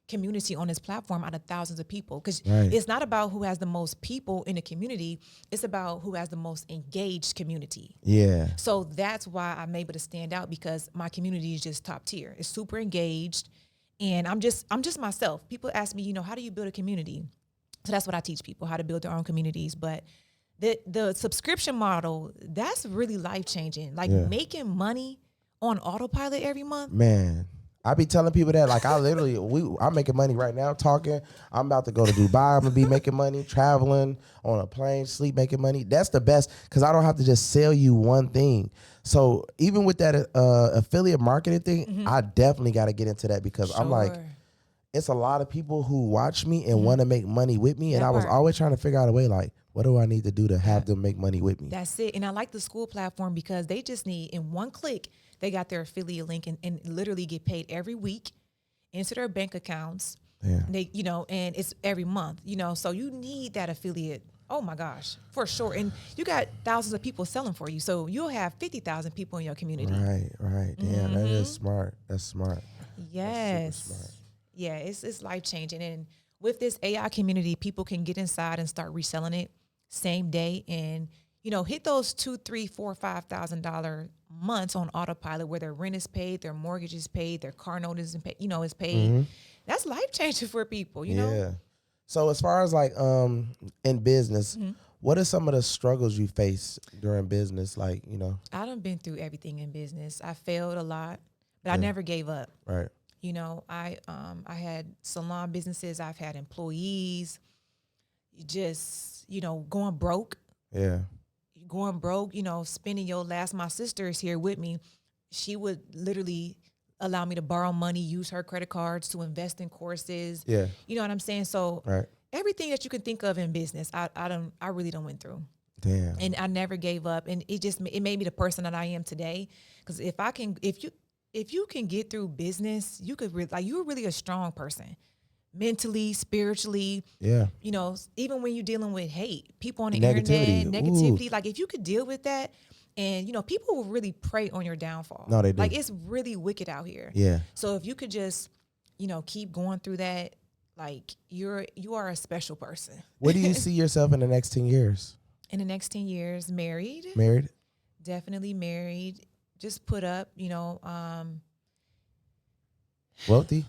community on this platform out of thousands of people? Because it's not about who has the most people in the community. It's about who has the most engaged community. Yeah. So that's why I'm able to stand out, because my community is just top tier. It's super engaged. And I'm just myself. People ask me, you know, how do you build a community? So that's what I teach people, how to build their own communities. But the subscription model, that's really life-changing. Like making money on autopilot every month. Man, I be telling people that, like, I'm making money right now talking. I'm about to go to Dubai. I'm going to be making money, traveling on a plane, sleep, making money. That's the best, because I don't have to just sell you one thing. So even with that affiliate marketing thing, I definitely got to get into that, because I'm like, it's a lot of people who watch me and want to make money with me. And I was always trying to figure out a way, like, what do I need to do to have them make money with me? That's it. And I like the Skool platform because they just need, in one click, they got their affiliate link and literally get paid every week into their bank accounts. Yeah. They, you know, and it's every month, you know, so you need that affiliate. Oh my gosh, for sure. And you got thousands of people selling for you. So you'll have 50,000 people in your community. Right. Damn, that is smart. That's smart. Yes. That's super smart. Yeah, it's life changing. And with this AI community, people can get inside and start reselling it same day, and, you know, hit those $2,000, $3,000, $4,000, $5,000 months on autopilot, where their rent is paid, their mortgage is paid, their car note is paid, is paid. That's life changing for people, you know? Yeah. So as far as, like, in business, what are some of the struggles you face during business? Like, you know, I done been through everything in business. I failed a lot, but I never gave up. Right. You know, I had salon businesses. I've had employees. Just, you know, going broke. Yeah. Going broke, you know, spending your last. My sister is here with me. She would literally allow me to borrow money, use her credit cards to invest in courses. Yeah. You know what I'm saying? So Right. everything that you can think of in business, I really don't went through. Damn. And I never gave up. And it made me the person that I am today. Because if you can get through business, you could you're really a strong person. Mentally, spiritually, Yeah. you know, even when you're dealing with hate, people on the Negativity. internet, negativity, Ooh. like if you could deal with that, and you know, people will really prey on your downfall. No, they do. Like it's really wicked out here. Yeah. So if you could just, you know, keep going through that, like you are a special person. Where do you see yourself in the next 10 years? In the next 10 years, married, Married? definitely married. Just put up, you know, Wealthy?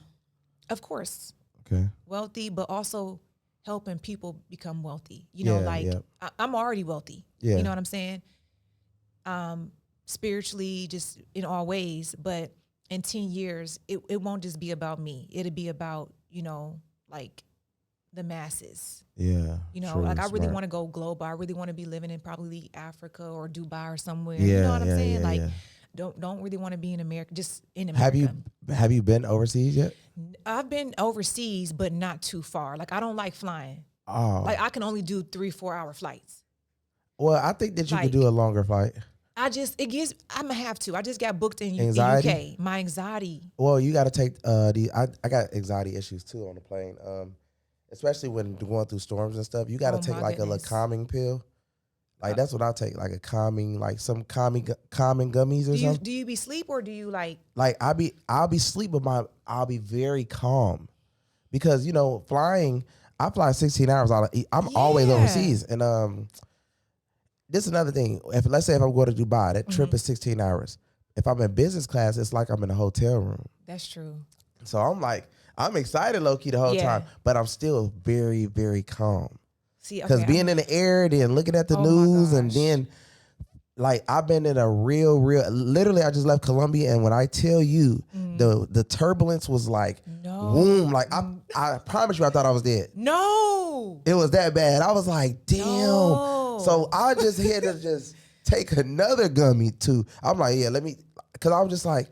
of course, Okay. wealthy, but also helping people become wealthy. You know, I'm already wealthy. Yeah. You know what I'm saying? Spiritually, just in all ways. But in 10 years, it won't just be about me. It'll be about, you know, like the masses. Yeah. You know, true, like I really smart. want to go global. I really want to be living in probably Africa or Dubai or somewhere. Yeah, You know what I'm yeah, saying? yeah, Like, yeah. don't really want to be in America, just in America. Have you been overseas yet? I've been overseas, but not too far. Like I don't like flying. Oh. Like I can only do 3-4 hour flights. Well, I think that you could like- do a longer flight. I'm gonna have to. I just got booked in Anxiety? UK. My anxiety. Well, you got to take I got anxiety issues too on the plane. Especially when going through storms and stuff. You got to Oh, take my like a goodness. little calming pill. Like that's what I take, like a calming, like some calming gummies or something. Do you be sleep or do you like? Like I'll be sleep, but I'll be very calm because you know flying. I fly 16 hours. I'm always Yeah. overseas, and this is another thing. Let's say if I'm going to Dubai, that trip is 16 hours. If I'm in business class, it's like I'm in a hotel room. That's true. So I'm excited, low key, the whole Yeah. time, but I'm still very, very calm. See, Because okay, being in the air, then looking at the Oh my news, and gosh. then like I've been in a real. Literally, I just left Colombia, and when I tell you the turbulence was like, No. boom, like I promise you, I thought I was dead. No. It was that bad. I was like, damn. No. So I just had to just take another gummy too. I'm like, yeah, because I was just like,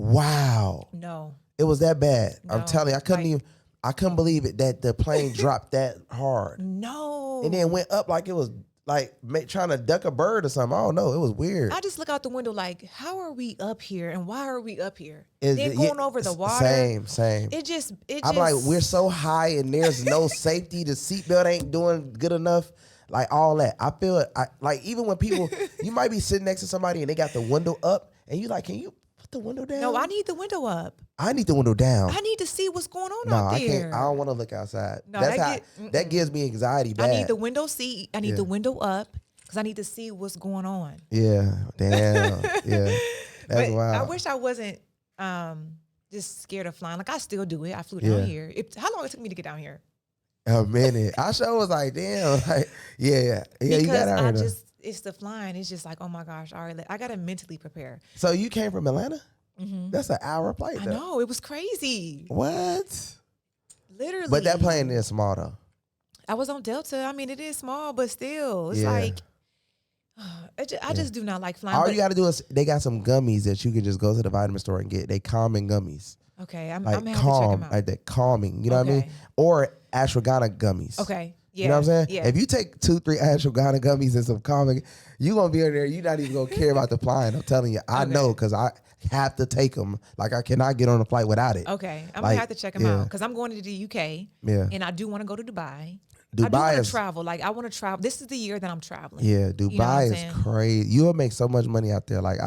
wow. No. It was that bad. I'm No, telling you, I couldn't believe it that the plane dropped that hard. No. And then went up like it was like trying to duck a bird or something. I don't know. It was weird. I just look out the window like, how are we up here and why are we up here? Is Then it- going yeah, over the water. Same. I'm It like, we're so high and there's no safety. The seatbelt ain't doing good enough. Like all that. I feel it. Like even when people, you might be sitting next to somebody and they got the window up and you like, can you put the window down? No, I need the window up. I need the window down. I need to see what's going on No, out I there. can't. I don't want to look outside. No, That gives me anxiety bad. I need the window seat. I need Yeah. the window up because I need to see what's going on. Yeah, damn. Yeah, that's But wild. I wish I wasn't just scared of flying. Like I still do it. I flew Yeah. down here. How long it took me to get down here? A minute. I sure was like, damn. Like, yeah. Because You got out here. it's the flying. It's just like, oh my gosh, all right, I gotta mentally prepare. So you came from Atlanta? That's an hour flight. I though. know it was crazy, What? literally. But that plane is small though. I was on Delta. I mean, it is small, but still, it's Yeah. like I just do not like flying. All but- you got to do is they got some gummies that you can just go to the vitamin store and get. They calming gummies, okay, I'm like gonna have to check calm, them out. like that calming. You know what I mean? Okay. Or ashwagandha gummies. Okay, yeah, You know what I'm saying? Yeah. If you take 2-3 ashwagandha gummies and some calming, you gonna be in there. You're not even gonna care about the flying. I'm telling you, I Okay. know because I have to take them. Like I cannot get on a flight without it. Okay, I'm Like, gonna have to check them yeah. out because I'm going to the UK. Yeah. and I do want to go to Dubai. I Dubai do want is to travel. Like I want to travel. This is the year that I'm traveling. Yeah, what I'm Dubai is saying? crazy. You'll make so much money out there. Like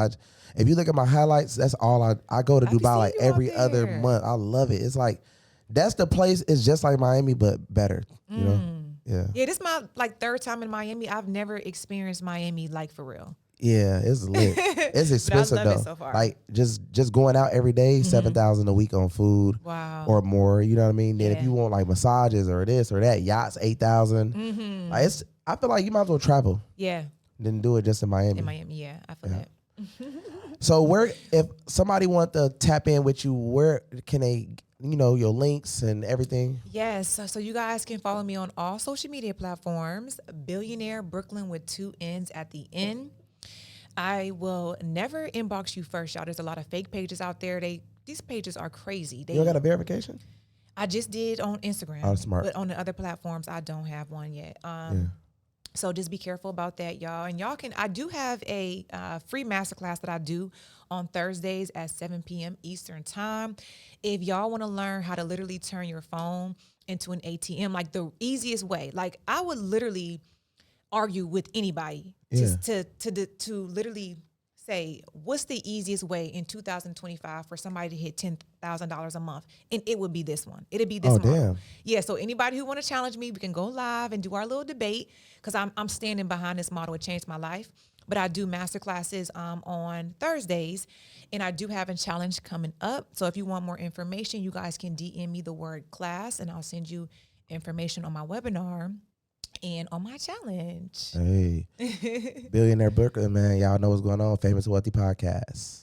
if you look at my highlights, that's all I go to I can Dubai see like you out every other there. month. I love it. It's like that's the place. It's just like Miami, but better. You know? Yeah. Yeah, this is my third time in Miami. I've never experienced Miami like for real. Yeah, it's lit. It's expensive love it though. so far. Like just going out every day, $7,000 a week on food. Wow. Or more. You know what I mean? Then if Yeah. you want like massages or this or that, yachts $8,000. Like I feel like you might as well travel Yeah, than do it just in Miami. in Miami. Yeah, I feel that. So where, if somebody want to tap in with you, where can they, your links and everything? Yes. So you guys can follow me on all social media platforms, Billionaire Brooklyn with 2 N's at the end. I will never inbox you first, y'all. There's a lot of fake pages out there. These pages are crazy. You don't got a verification? I just did on Instagram. Oh, smart. But on the other platforms, I don't have one yet. So just be careful about that, y'all. And I do have a free masterclass that I do on Thursdays at 7 p.m. Eastern time. If y'all want to learn how to literally turn your phone into an ATM, like the easiest way, like I would literally argue with anybody just to literally say, what's the easiest way in 2025 for somebody to hit $10,000 a month? And it would be this one. It'd be this model. Damn. Yeah, so anybody who want to challenge me, we can go live and do our little debate because I'm standing behind this model. It changed my life. But I do master classes on Thursdays, and I do have a challenge coming up. So if you want more information, you guys can DM me the word class, and I'll send you information on my webinar and on my challenge. Hey, Billionaire Brooklyn, man. Y'all know what's going on. Famous Wealthy Podcast.